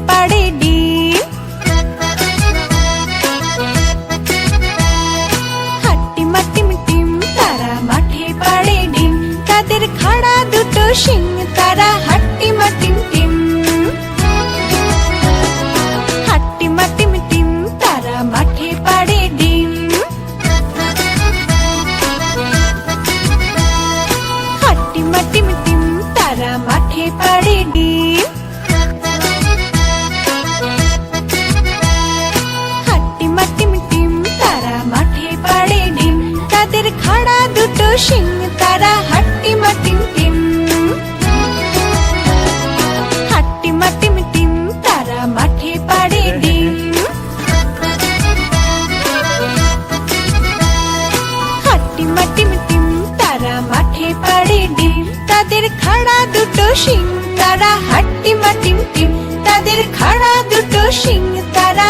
পাড়ে ডিম। হাট্টিমা team team তারা মাঠে পাড়ে ডিম, তাদের খাড়া দুটো শিং তারা হাট্টিমা টিম টিম। হাট্টিমা টিম টিম তারা মাঠে পাড়ে ডিম। হাট্টিমা টিম টিম তারা মাঠে পাড়ে ডিম। হাট্টিমা টিম টিম তারা মাঠে পাড়ে ডিম, তাদের খাড়া দুটো শিং তারা হাট্টিমা টিম টিম। হাট্টিমা টিম টিম তারা মাঠে পাড়ে ডিম। হাট্টিমা টিম টিম তারা মাঠে পাড়ে ডিম, তাদের খাড়া দুটো শিং তারা হাট্টিমা টিম টিম। তাদের খাড়া দুটো শিং তারা